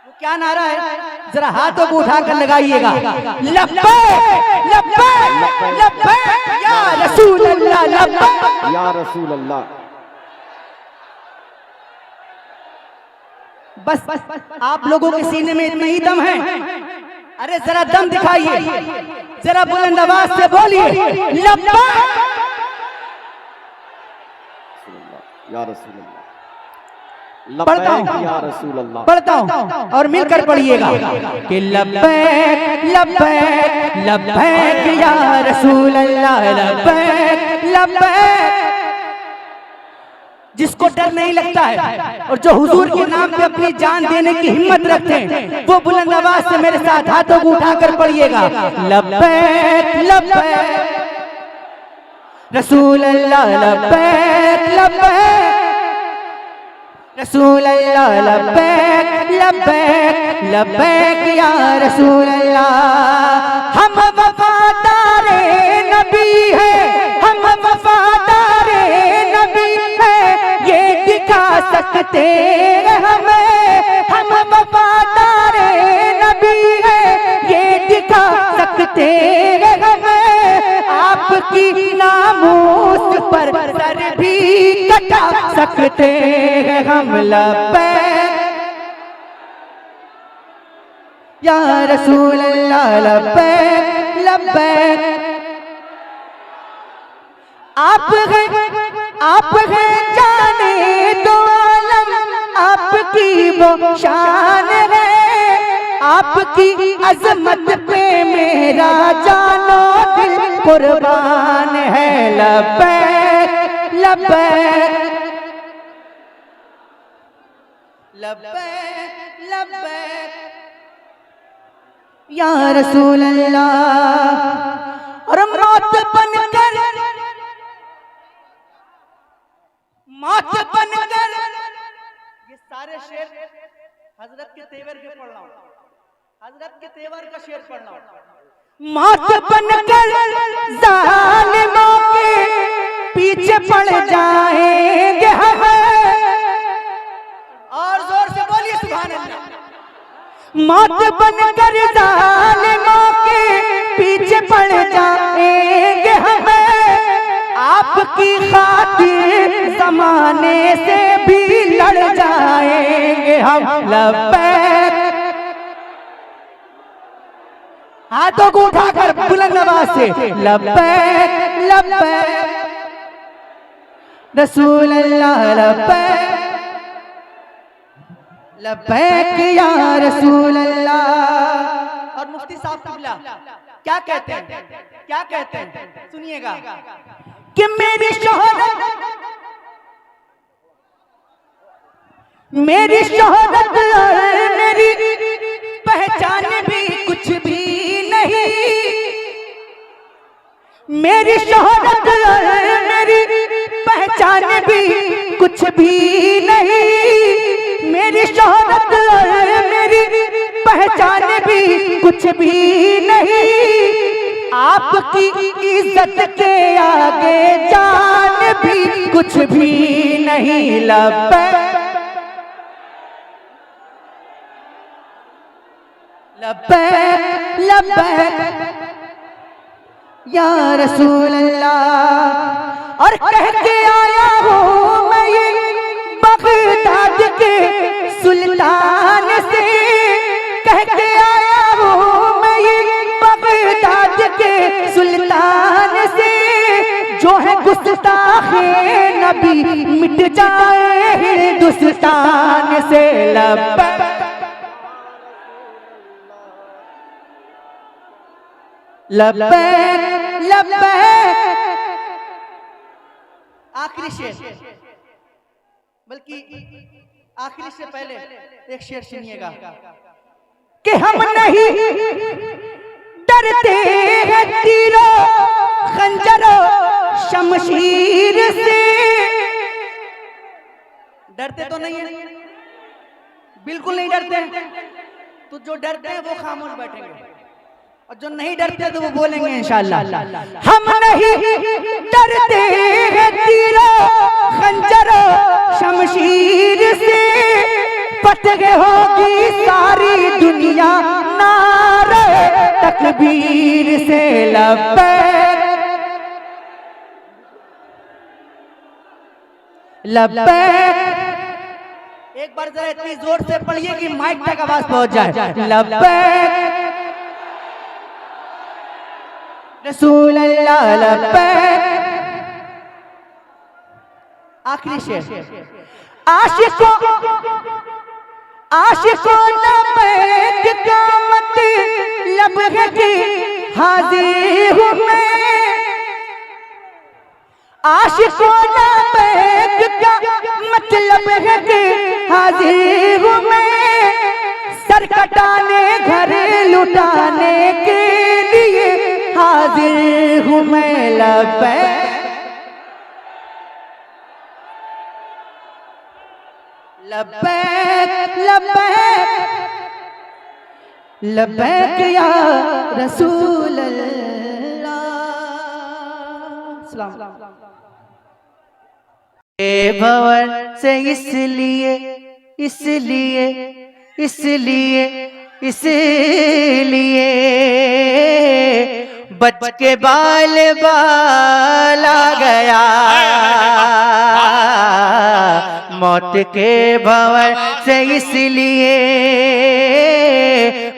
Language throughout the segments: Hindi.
क्या नारा है, जरा हाथों को उठाकर लगाइएगा। लब्बैक लब्बैक लब्बैक या रसूल अल्लाह, लब्बैक या रसूल अल्लाह। बस आप लोगों के सीने में इतना ही दम है, अरे जरा दम दिखाइए, जरा बुलंद आवाज से बोलिए लब्बैक या रसूल अल्लाह। पढ़ता लब्बैक या रसूल अल्लाह। पढ़ता हूँ और मिलकर पढ़िएगा कि लब्बैक लब्बैक लब्बैक या रसूल अल्लाह, लब्बैक लब्बैक। जिसको डर नहीं लगता है और जो हुजूर के नाम पे अपनी जान देने की हिम्मत रखते हैं, वो बुलंद आवाज से मेरे साथ हाथों को उठाकर पढ़िएगा लब्बैक लब्बैक रसूल अल्लाह, लब्बैक लब्बैक रसूल अल्लाह, लब्बैक लब्बैक लब्बैक या रसूल अल्लाह। हम वफादारे नबी है, हम वफादारे नबी है, ये दिखा सकते हैं हमें। हम वफादारे नबी है, ये दिखा सकते हैं हमें। आपकी नामूस पर सर भी कटा सकते हैं हम। लब्बैक या रसूल अल्लाह, लब्बैक लब्बैक। आप हैं जाने दो आलम, आपकी वो शान है, आपकी अजमत पे मेरा जानो दिल कुर्बान है। लब्बैक लब्बैक लब्बैक लब्बैक या रसूल अल्लाह। और मौत बनकर ये सारे शेर हजरत के तेवर के पढ़ रहा हूं, हजरत के तेवर का शेर पढ़ रहा हूं। मौत बनकर जालिमों के पीछे पड़ जाएंगे हम, और जोर से बोलिए सुभान अल्लाह। मौत बनकर जालिमों के पीछे पड़ जाएंगे हम, आपकी खातिर जमाने से भी लड़ जाएंगे हम। लब्बैक हाथों को उठाकर बुलंद आवाज से लब्बैक लब्बैक रसूल अल्लाह, लब्बैक लब्बैक या रसूल अल्लाह। और मुफ्ती साहब किबला क्या कहते हैं, क्या कहते हैं, सुनिएगा कि मेरी शोहरत मेरी पहचान भी कुछ भी नहीं, मेरी शोहरत मेरी पहचान भी कुछ भी नहीं, मेरी शोहरत मेरी पहचान भी कुछ भी नहीं। आपकी इज्जत के आगे जान भी कुछ भी नहीं। लब्बैक लब्बैक लब्बैक या रसूल अल्लाह। और कह के आया हूँ मैं ये बगदाद के सुल्तान से, कह के आया हूँ मैं ये बगदाद के सुल्तान से, जो है गुस्ताखे नबी मिट जाए हिंदुस्तान से। लब्बैक लब्बैक लब्बैक। आखिरी शेर, बल्कि आखिरी से पहले एक शेर सुनिएगा कि हम नहीं डरते हैं तीरों खंजरों शमशीर से। डरते तो नहीं है, बिल्कुल नहीं डरते। तो जो डरते हैं वो खामोश बैठेंगे, और जो नहीं डरते तो वो बोलेंगे इंशाअल्लाह। हम नहीं डरते हैं तीरों खंजरों शमशीर से, फतेह होगी सारी दुनिया, नारे तकबीर से लब्बैक लब्बैक। एक बार जरा इतनी जोर से पढ़िए कि माइक तक आवाज पहुंच जाए। लब्बैक रसूल अल्लाह लब्बैक। आखिरी शेर। आशिकों लब्बैक का मतलब है कि हाजिर हूँ मैं। आशिकों लब्बैक का मतलब है कि हाजिर हूँ मैं। सर कटाने घर लुटाने के लिए हाजिर हूँ मैं। लब्बैक लब्बैक लब्बैक लब्बैक या रसूल अल्लाह। सलाम। भवन से इसलिए इसलिए इसलिए इसलिए बच के बाल बाल आ गया। मौत के भंवर से इसलिए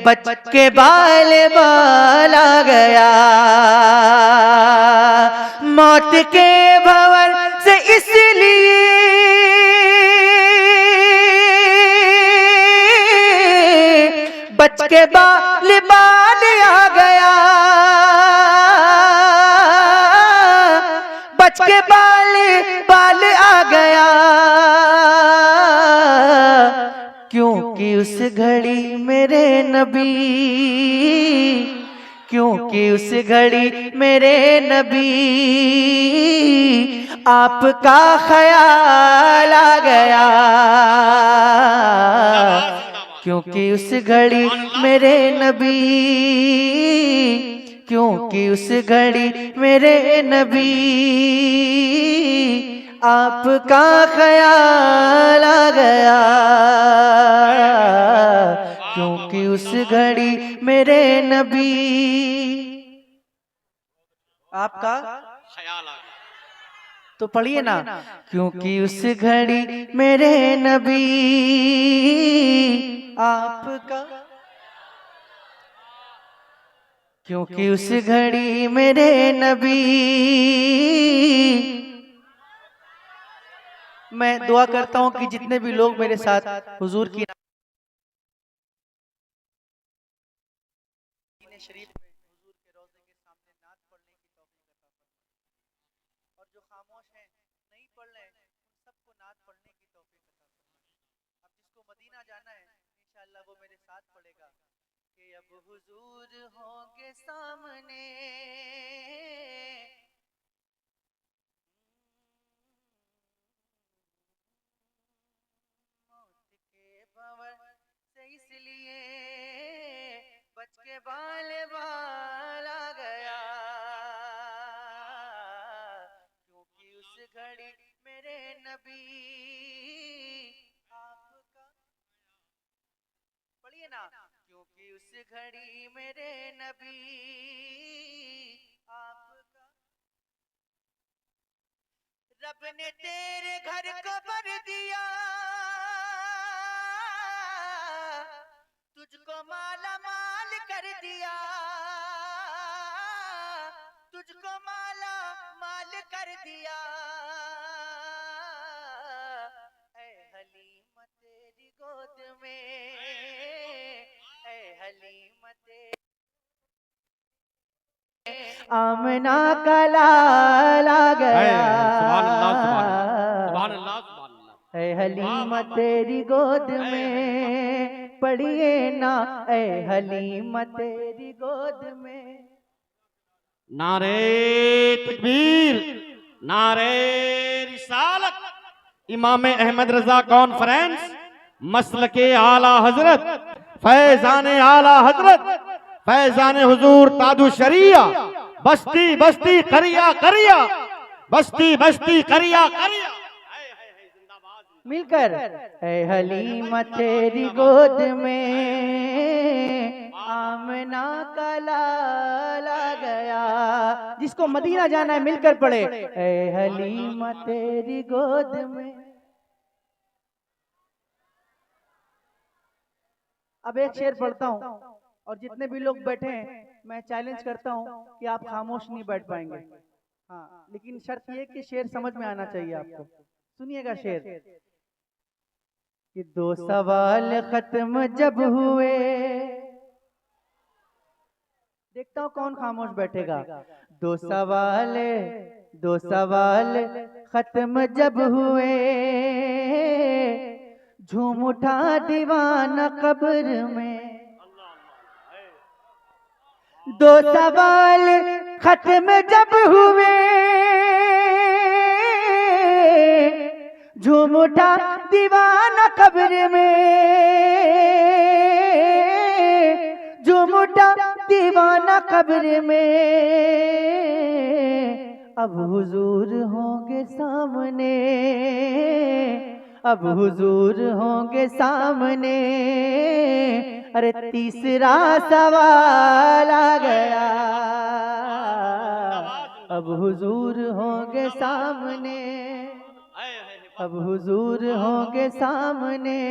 बच के बाल बाल आ गया। मौत के भंवर से इसलिए बच के बाल बाल आ गया। बच के बाल बाल आ गया। क्योंकि उस घड़ी मेरे नबी, क्योंकि उस घड़ी मेरे नबी आपका ख्याल आ गया। क्योंकि उस घड़ी मेरे नबी, क्योंकि उस घड़ी मेरे नबी आपका ख्याल आ गया। क्योंकि उस घड़ी मेरे नबी आपका ख्याल आ गया। तो पढ़िए ना, क्योंकि उस घड़ी मेरे नबी आपका, क्योंकि उस घड़ी मेरे नबी। मैं दुआ करता हूं कि जितने भी लोग मेरे साथ हुजूर की शरीफ में हुजूर के रोज़े के सामने नात पढ़ने की तौफीक अता फरमाए, और जो खामोश हैं नहीं पढ़ रहे हैं उन सबको नात पढ़ने की तौफीक अता फरमाए। अब जिसको मदीना जाना है इंशाअल्लाह वो मेरे साथ पढ़ेगा कि अब हुजूर होंगे सामने, मौत के भंवर से इसलिए बच के बाल बाल आ गया। क्योंकि उस घड़ी मेरे नबी आपका, पढ़िए ना, क्योंकि उस घड़ी मेरे नबी आपका। रब ने तेरे घर को भर दिया, तुझको माला माल कर दिया, तुझको माला माल कर दिया। ऐ हलीम तेरी गोद में, ऐ हलीम तेरी आमना का लाल आ गया। सुभान अल्लाह, सुभान अल्लाह, सुभान अल्लाह। ऐ हलीमा तेरी गोद में, पढ़िए ना, ऐ हलीमा तेरी गोद में। नारे तकबीर, नारे रिसालत। इमाम अहमद रजा कॉन्फ्रेंस, मसलके आला हजरत, फैजान आला हजरत, फैजान हुजूर तादु शरिया, बस्ती बस्ती करिया करिया, बस्ती बस्ती करिया करिया। जिंदाबाद। मिलकर। ऐ हलीमा तेरी गोद में आमना का लाला गया। जिसको मदीना जाना है मिलकर पढ़े, ऐ हलीमा तेरी गोद में। अब एक शेर पढ़ता हूँ और जितने भी लोग बैठे हैं मैं चैलेंज करता हूँ कि आप खामोश नहीं बैठ पाएंगे। हाँ, लेकिन शर्त ये कि शेर समझ में आना चाहिए आपको। सुनिएगा शेर कि दो सवाल खत्म जब हुए, देखता हूँ कौन खामोश बैठेगा। दो सवाल खत्म जब हुए, झूम उठा दीवाना कब्र में। दो सवाल खत्म जब हुए, झूम उठा दीवाना कब्र में। झूम उठा दीवाना कब्र में। अब हुजूर होंगे सामने, अब हुजूर होंगे सामने। अरे तीसरा सवाल आ गया, अब हुजूर होंगे सामने, अब हुजूर होंगे सामने।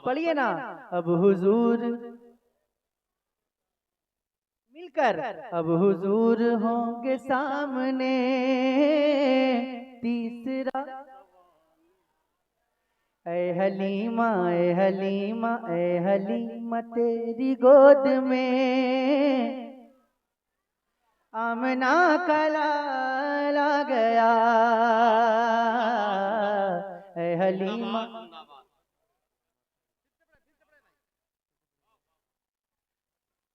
पढ़िए ना, अब हुजूर मिलकर, अब हुजूर होंगे सामने। तीसरा ऐ हलीमा, ऐ हलीमा, ऐ हलीमा तेरी गोद में आमना का लाला गया। ऐ हलीमा,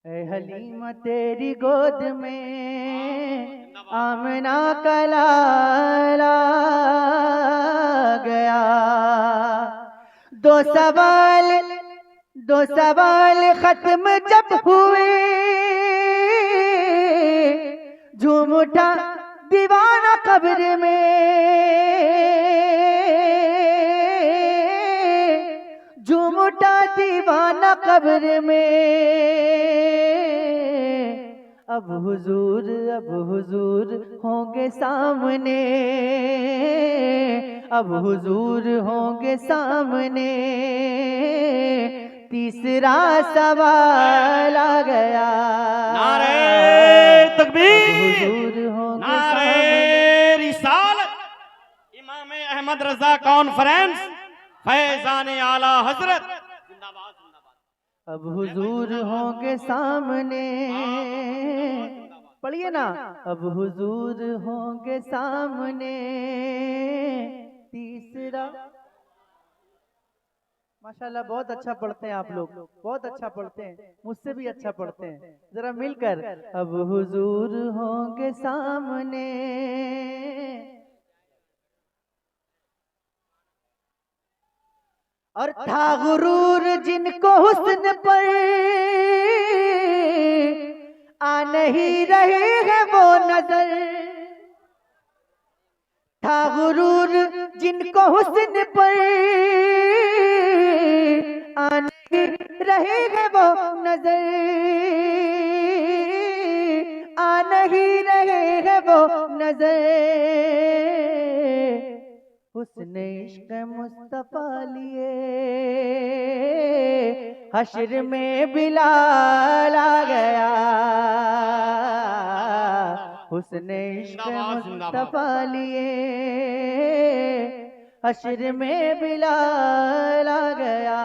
ऐ हलीमा तेरी गोद में आमना का लाला गया। दो सवाल खत्म जब हुए, झूम उठा दीवाना कब्र में। झूम उठा दीवाना कब्र में। अब हुजूर होंगे सामने, अब हुजूर होंगे सामने। तीसरा सवाल आ गया, नारे तकबीर, नारे रिसालत, इमाम अहमद रजा कॉन्फ्रेंस, फैजान आला हजरत जिंदाबाद जिंदाबाद। अब हुजूर होंगे सामने। पढ़िए ना, अब हुजूर होंगे सामने। तीसरा, माशाल्लाह बहुत अच्छा पढ़ते हैं आप लोग, बहुत अच्छा पढ़ते हैं, मुझसे भी अच्छा पढ़ते हैं। जरा मिलकर, अब हुजूर होंगे सामने। और था गुरूर जिनको हुस्न पर आ नहीं रही है वो नजर। था गुरूर जिनको हुस्न पर आ नहीं रही है वो नजर। आ नहीं रहे है वो नजर। हुस्न इश्क मुस्तफा लिए हश्र में बिलाल आ गया। हुस्न इश्क मुस्तफा लिए हश्र में बिलाल आ गया।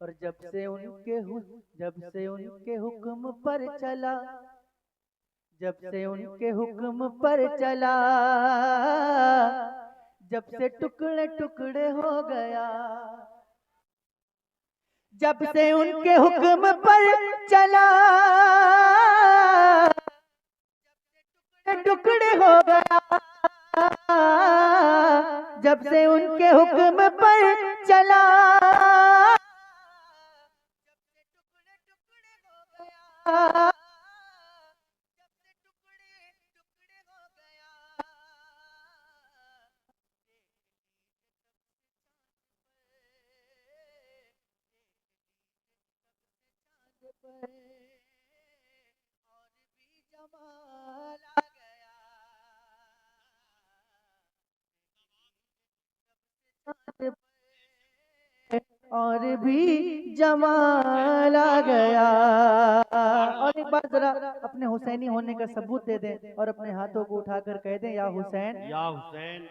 और जब से उनके हुक्म पर चला, जब से उनके हुक्म पर चला, जब से टुकड़े टुकड़े हो गया। जब से उनके हुक्म पर चला, टुकड़े हो गया। जब से उनके हुक्म पर चला, पे और भी जमाल आ गया, चाँद पे और भी जमाल आ गया। और एक बार जरा अपने हुसैनी होने का सबूत दे दें और अपने हाथों को उठाकर कह दें या हुसैन, या हुसैन,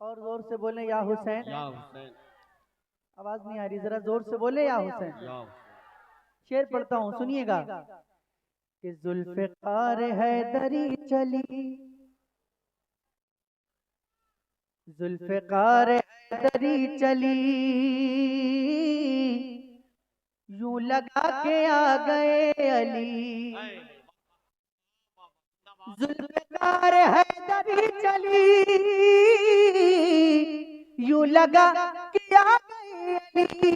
और जोर से बोलें या हुसैन। या हुसैन, आवाज नहीं आ रही, जरा जोर से बोले या हुसैन। या हुसैन। शेर पढ़ता हूँ, सुनिएगा कि जुल्फ़िकार हैदरी चली, जुल्फ़िकार हैदरी चली, यूं लगा के आ गए अली। जुल्फ़िकार हैदरी चली, यूं लगा के आ गए अली,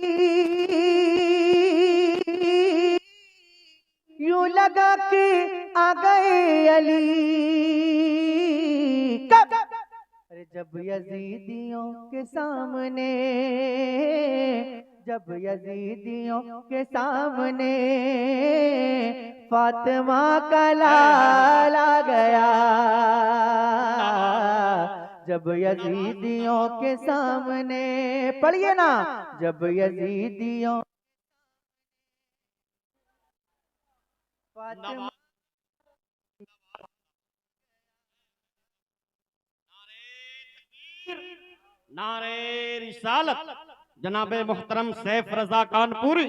यूं लगा के आ गए अली। कब? अरे जब यजीदियों के सामने, जब यजीदियों के सामने फातिमा का लाल आ गया, जब यजीदियों के सामने, पढ़िए ना, जब यजीदियों फातिमा, नारे रिसालत जनाबे मोहतरम सैफ रजा कानपुरी।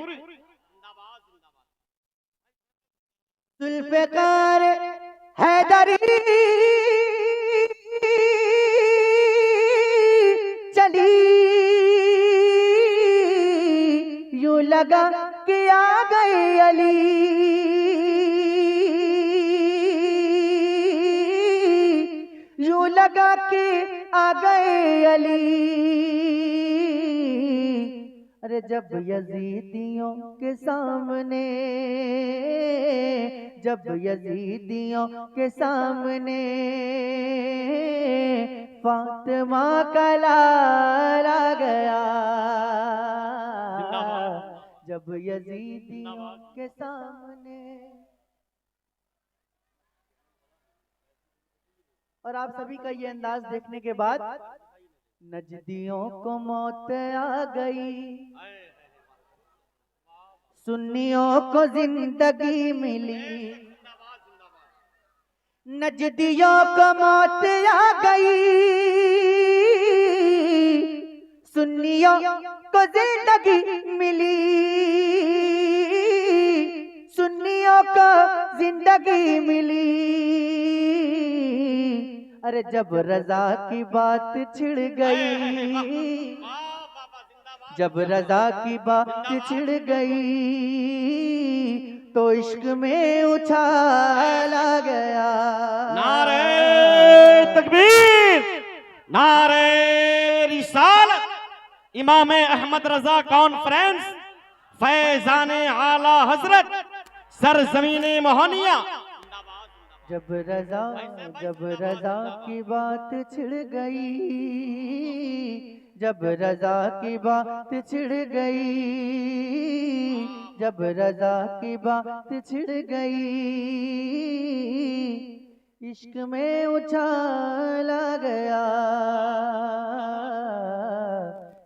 जुल्फ़िकार हैदरी चली, यूं लगा कि आ गए अली, यूं लगा कि आ गए अली। अरे जब यजीदियों के सामने, जब यजीदियों के सामने फातिमा का लाल आ गया, जब यजीदियों के सामने। और आप सभी का ये अंदाज देखने के बाद नजदियों को मौत आ गई, सुन्नियों को जिंदगी मिली, नजदियों को मौत आ गई, सुन्नियों को जिंदगी मिली, सुन्नियों को जिंदगी मिली। अरे जब रजा की बात छिड़ गई, जब रजा की बात छिड़ गई, तो इश्क में उछाल आ गया। नारे तकबीर, नारे रिसालत, इमाम अहमद रजा कॉन्फ्रेंस, फैजान आला हजरत, सरजमीन मोहनिया। जब रजा की बात छिड़ गई, जब रजा की बात छिड़ गई, जब रजा की बात छिड़ गई, इश्क में उछाल आ गया।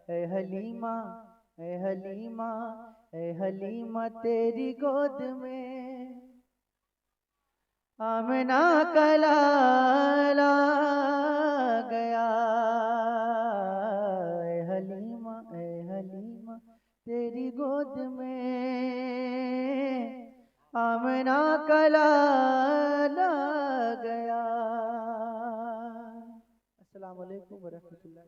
ऐ हलीमा, ऐ हलीमा, ऐ हलीमा तेरी गोद में आमना का लाल आ गया। ऐ हलीमा, ऐ हलीमा तेरी गोद में आमना का लाल आ गया। अस्सलाम वालेकुम व रहमतुल्लाह।